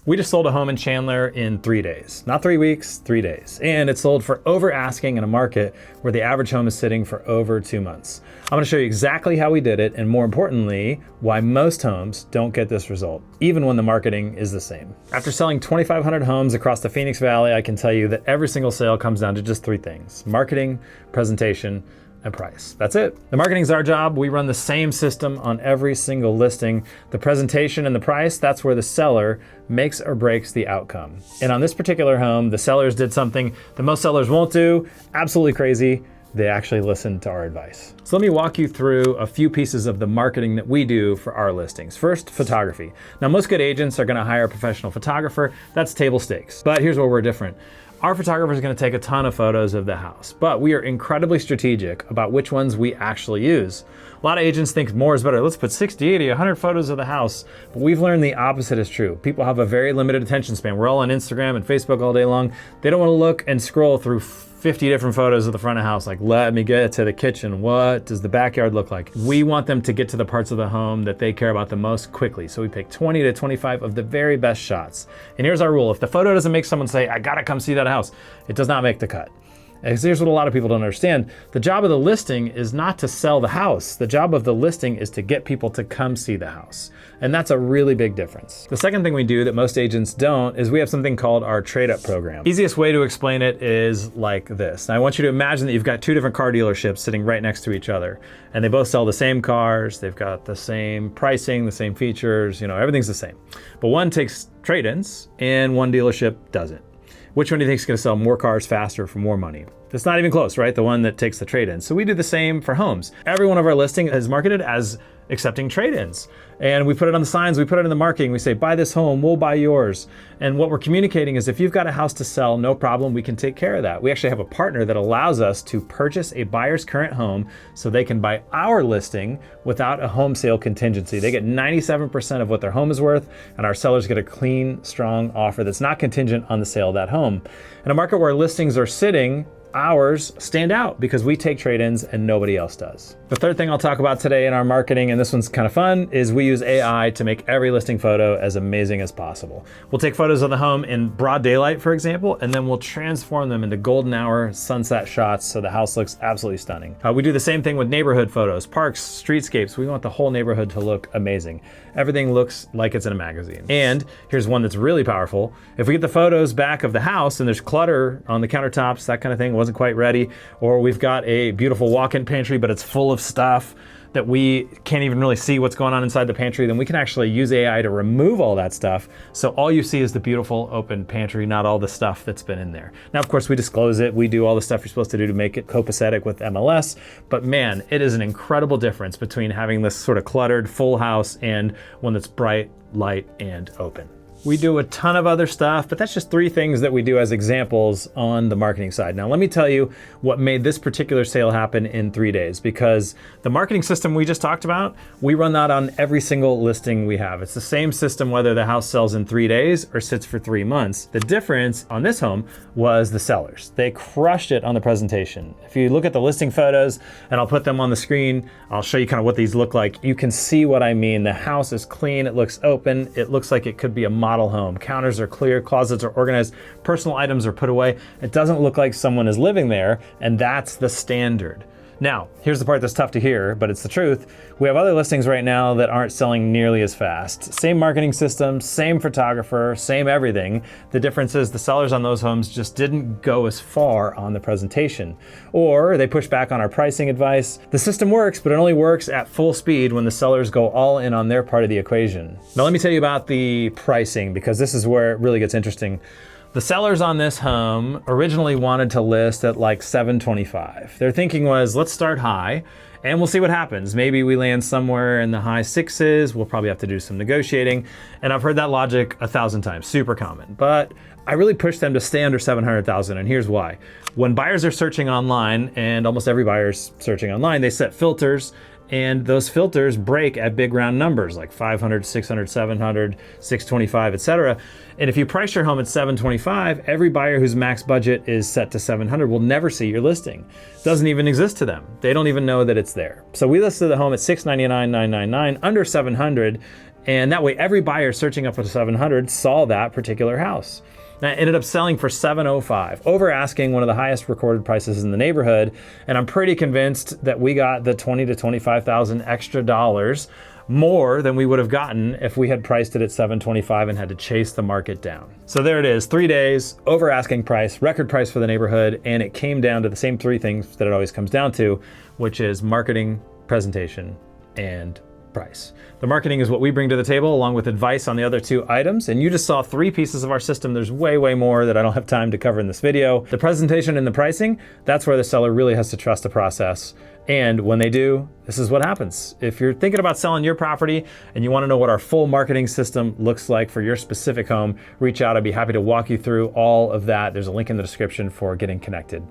We just sold a home in Chandler in 3 days. Not 3 weeks, 3 days. And it sold for over asking in a market where the average home is sitting for over 2 months. I'm gonna show you exactly how we did it, and more importantly, why most homes don't get this result, even when the marketing is the same. After selling 2,500 homes across the Phoenix Valley, I can tell you that every single sale comes down to just 3 things: marketing, presentation, and price. That's it. The marketing's our job. We run the same system on every single listing. The presentation and the price, that's where the seller makes or breaks the outcome. And on this particular home, the sellers did something that most sellers won't do, absolutely crazy. They actually listened to our advice. So let me walk you through a few pieces of the marketing that we do for our listings. First, photography. Now, most good agents are gonna hire a professional photographer. That's table stakes. But here's where we're different. Our photographer is going to take a ton of photos of the house, but we are incredibly strategic about which ones we actually use. A lot of agents think more is better. Let's put 60, 80, 100 photos of the house. But we've learned the opposite is true. People have a very limited attention span. We're all on Instagram and Facebook all day long. They don't want to look and scroll through 50 different photos of the front of the house. Like, let me get to the kitchen. What does the backyard look like? We want them to get to the parts of the home that they care about the most quickly. So we pick 20 to 25 of the very best shots. And here's our rule. If the photo doesn't make someone say, I gotta come see that house, it does not make the cut. And here's what a lot of people don't understand. The job of the listing is not to sell the house. The job of the listing is to get people to come see the house. And that's a really big difference. The second thing we do that most agents don't is we have something called our trade-up program. Easiest way to explain it is like this. Now I want you to imagine that you've got 2 different car dealerships sitting right next to each other, and they both sell the same cars, they've got the same pricing, the same features, everything's the same. But one takes trade-ins and one dealership doesn't. Which one do you think is going to sell more cars faster for more money? It's not even close, right? The one that takes the trade-in. So we do the same for homes. Every one of our listing is marketed as accepting trade-ins. And we put it on the signs, we put it in the marketing, we say, buy this home, we'll buy yours. And what we're communicating is if you've got a house to sell, no problem, we can take care of that. We actually have a partner that allows us to purchase a buyer's current home so they can buy our listing without a home sale contingency. They get 97% of what their home is worth, and our sellers get a clean, strong offer that's not contingent on the sale of that home. In a market where listings are sitting, ours stand out because we take trade-ins and nobody else does. The third thing I'll talk about today in our marketing, and this one's kind of fun, is we use AI to make every listing photo as amazing as possible. We'll take photos of the home in broad daylight, for example, and then we'll transform them into golden hour sunset shots so the house looks absolutely stunning. We do the same thing with neighborhood photos, parks, streetscapes. We want the whole neighborhood to look amazing. Everything looks like it's in a magazine. And here's one that's really powerful. If we get the photos back of the house and there's clutter on the countertops, that kind of thing, wasn't quite ready, or we've got a beautiful walk-in pantry but it's full of stuff that we can't even really see what's going on inside the pantry, then we can actually use AI to remove all that stuff. So all you see is the beautiful open pantry, not all the stuff that's been in there. Now, of course, we disclose it. We do all the stuff you're supposed to do to make it copacetic with MLS. But man, it is an incredible difference between having this sort of cluttered full house and one that's bright, light, and open. We do a ton of other stuff, but that's just 3 things that we do as examples on the marketing side. Now, let me tell you what made this particular sale happen in 3 days, because the marketing system we just talked about, we run that on every single listing we have. It's the same system whether the house sells in 3 days or sits for 3 months. The difference on this home was the sellers. They crushed it on the presentation. If you look at the listing photos, and I'll put them on the screen, I'll show you kind of what these look like. You can see what I mean. The house is clean, it looks open, it looks like it could be a model home. Counters are clear, closets are organized, personal items are put away. It doesn't look like someone is living there, and that's the standard. Now, here's the part that's tough to hear, but it's the truth. We have other listings right now that aren't selling nearly as fast. Same marketing system, same photographer, same everything. The difference is the sellers on those homes just didn't go as far on the presentation, or they push back on our pricing advice. The system works, but it only works at full speed when the sellers go all in on their part of the equation. Now, let me tell you about the pricing, because this is where it really gets interesting. The sellers on this home originally wanted to list at like $725. Their thinking was, let's start high and we'll see what happens. Maybe we land somewhere in the high 6s. We'll probably have to do some negotiating. And I've heard that logic 1,000 times, super common. But I really push them to stay under 700,000, and here's why. When buyers are searching online, and almost every buyer's searching online, they set filters, and those filters break at big round numbers like 500, 600, 700, 625, etc. And if you price your home at 725, every buyer whose max budget is set to 700 will never see your listing. It doesn't even exist to them. They don't even know that it's there. So we listed the home at $699,999, under 700, And that way every buyer searching up for 700 saw that particular house. And it ended up selling for 705, over asking, one of the highest recorded prices in the neighborhood. And I'm pretty convinced that we got the 20 to 25,000 extra dollars more than we would have gotten if we had priced it at 725 and had to chase the market down. So there it is, 3 days, over asking price, record price for the neighborhood, and it came down to the same three things that it always comes down to, which is marketing, presentation, and price. The marketing is what we bring to the table, along with advice on the other two items. And you just saw three pieces of our system. There's way more that I don't have time to cover in this video. The presentation and the pricing, that's where the seller really has to trust the process. And when they do, this is what happens. If you're thinking about selling your property and you want to know what our full marketing system looks like for your specific home, reach out. I'd be happy to walk you through all of that. There's a link in the description for getting connected.